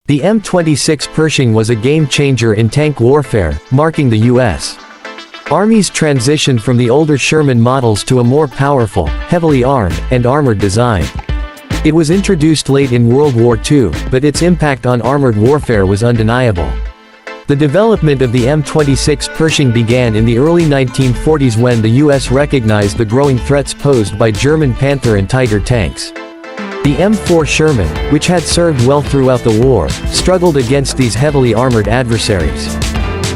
The M26 Pershing was a game-changer in tank warfare, marking the U.S. Army's transition from the older Sherman models to a more powerful, heavily armed, and armored design. It was introduced late in World War II, but its impact on armored warfare was undeniable. The development of the M26 Pershing began in the early 1940s when the U.S. recognized the growing threats posed by German Panther and Tiger tanks. The M4 Sherman, which had served well throughout the war, struggled against these heavily armored adversaries.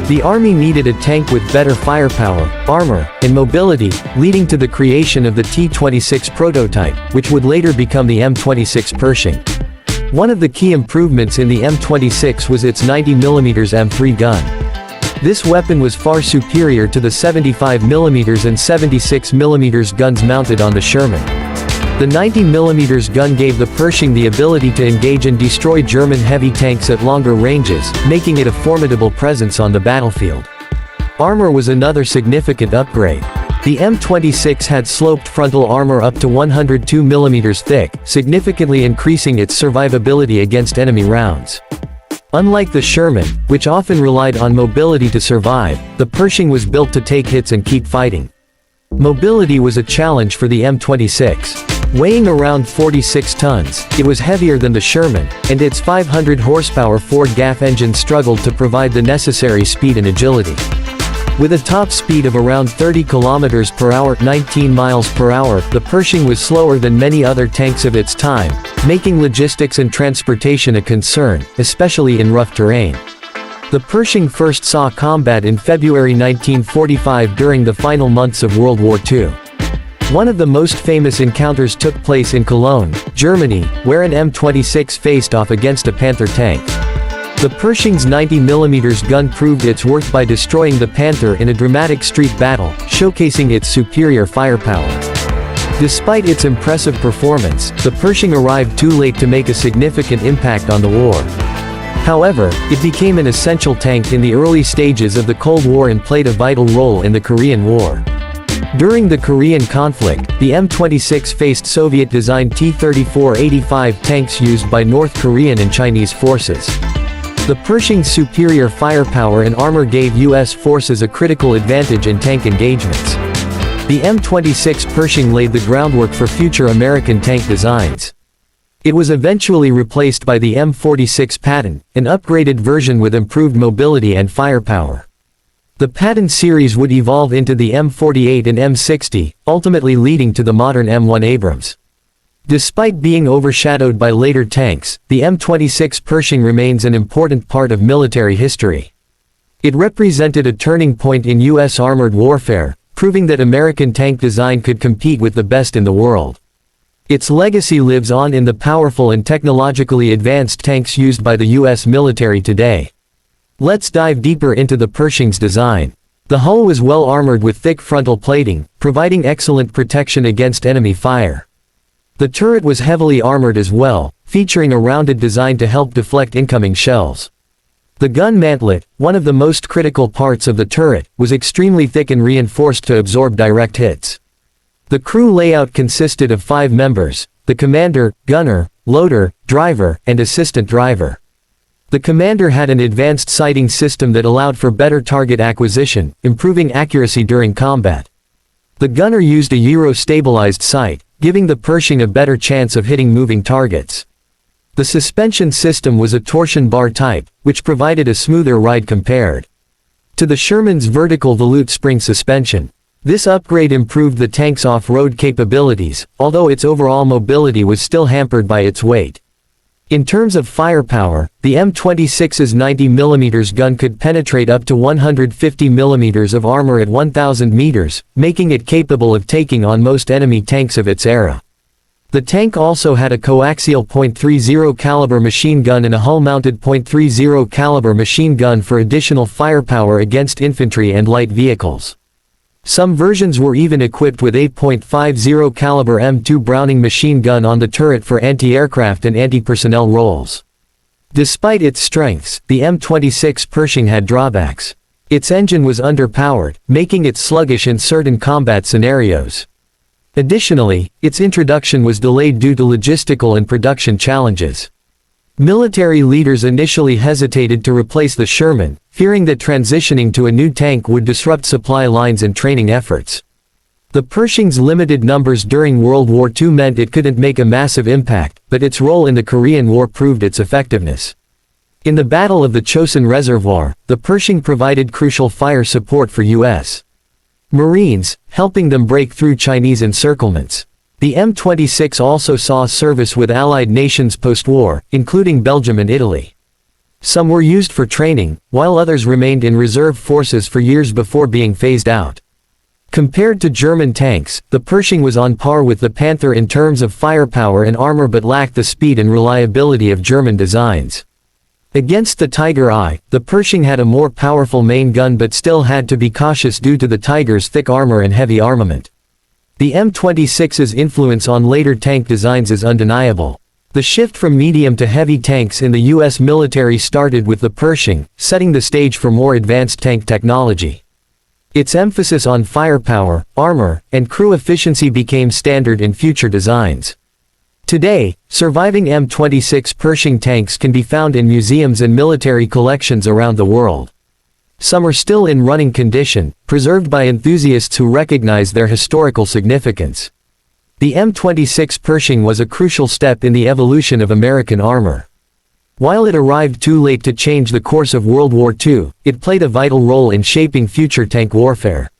The Army needed a tank with better firepower, armor, and mobility, leading to the creation of the T-26 prototype, which would later become the M26 Pershing. One of the key improvements in the M26 was its 90mm M3 gun. This weapon was far superior to the 75mm and 76mm guns mounted on the Sherman. The 90mm gun gave the Pershing the ability to engage and destroy German heavy tanks at longer ranges, making it a formidable presence on the battlefield. Armor was another significant upgrade. The M26 had sloped frontal armor up to 102mm thick, significantly increasing its survivability against enemy rounds. Unlike the Sherman, which often relied on mobility to survive, the Pershing was built to take hits and keep fighting. Mobility was a challenge for the M26. Weighing around 46 tons, it was heavier than the Sherman, and its 500 horsepower Ford GAF engine struggled to provide the necessary speed and agility. With a top speed of around 30 km per hour, 19 miles per hour, the Pershing was slower than many other tanks of its time, making logistics and transportation a concern, especially in rough terrain. The Pershing first saw combat in February 1945 during the final months of World War II. One of the most famous encounters took place in Cologne, Germany, where an M26 faced off against a Panther tank. The Pershing's 90mm gun proved its worth by destroying the Panther in a dramatic street battle, showcasing its superior firepower. Despite its impressive performance, the Pershing arrived too late to make a significant impact on the war. However, it became an essential tank in the early stages of the Cold War and played a vital role in the Korean War. During the Korean conflict, the M26 faced Soviet-designed T-34-85 tanks used by North Korean and Chinese forces. The Pershing's superior firepower and armor gave U.S. forces a critical advantage in tank engagements. The M26 Pershing laid the groundwork for future American tank designs. It was eventually replaced by the M46 Patton, an upgraded version with improved mobility and firepower. The Patton series would evolve into the M48 and M60, ultimately leading to the modern M1 Abrams. Despite being overshadowed by later tanks, the M26 Pershing remains an important part of military history. It represented a turning point in U.S. armored warfare, proving that American tank design could compete with the best in the world. Its legacy lives on in the powerful and technologically advanced tanks used by the U.S. military today. Let's dive deeper into the Pershing's design. The hull was well armored with thick frontal plating, providing excellent protection against enemy fire. The turret was heavily armored as well, featuring a rounded design to help deflect incoming shells. The gun mantlet, one of the most critical parts of the turret, was extremely thick and reinforced to absorb direct hits. The crew layout consisted of 5 members: the commander, gunner, loader, driver, and assistant driver. The commander had an advanced sighting system that allowed for better target acquisition, improving accuracy during combat. The gunner used a gyro-stabilized sight, giving the Pershing a better chance of hitting moving targets. The suspension system was a torsion bar type, which provided a smoother ride compared to the Sherman's vertical volute spring suspension. This upgrade improved the tank's off-road capabilities, although its overall mobility was still hampered by its weight. In terms of firepower, the M26's 90mm gun could penetrate up to 150mm of armor at 1,000 meters, making it capable of taking on most enemy tanks of its era. The tank also had a coaxial .30 caliber machine gun and a hull-mounted .30 caliber machine gun for additional firepower against infantry and light vehicles. Some versions were even equipped with a .50 caliber M2 Browning machine gun on the turret for anti-aircraft and anti-personnel roles. Despite its strengths, the M26 Pershing had drawbacks. Its engine was underpowered, making it sluggish in certain combat scenarios. Additionally, its introduction was delayed due to logistical and production challenges. Military leaders initially hesitated to replace the Sherman, fearing that transitioning to a new tank would disrupt supply lines and training efforts. The Pershing's limited numbers during World War II meant it couldn't make a massive impact, but its role in the Korean War proved its effectiveness. In the Battle of the Chosin Reservoir, the Pershing provided crucial fire support for U.S. Marines, helping them break through Chinese encirclements. The M26 also saw service with Allied nations post-war, including Belgium and Italy. Some were used for training, while others remained in reserve forces for years before being phased out. Compared to German tanks, the Pershing was on par with the Panther in terms of firepower and armor but lacked the speed and reliability of German designs. Against the Tiger I, the Pershing had a more powerful main gun but still had to be cautious due to the Tiger's thick armor and heavy armament. The M26's influence on later tank designs is undeniable. The shift from medium to heavy tanks in the U.S. military started with the Pershing, setting the stage for more advanced tank technology. Its emphasis on firepower, armor, and crew efficiency became standard in future designs. Today, surviving M26 Pershing tanks can be found in museums and military collections around the world. Some are still in running condition, preserved by enthusiasts who recognize their historical significance. The M26 Pershing was a crucial step in the evolution of American armor. While it arrived too late to change the course of World War II, it played a vital role in shaping future tank warfare.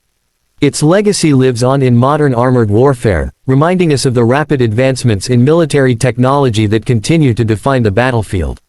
Its legacy lives on in modern armored warfare, reminding us of the rapid advancements in military technology that continue to define the battlefield.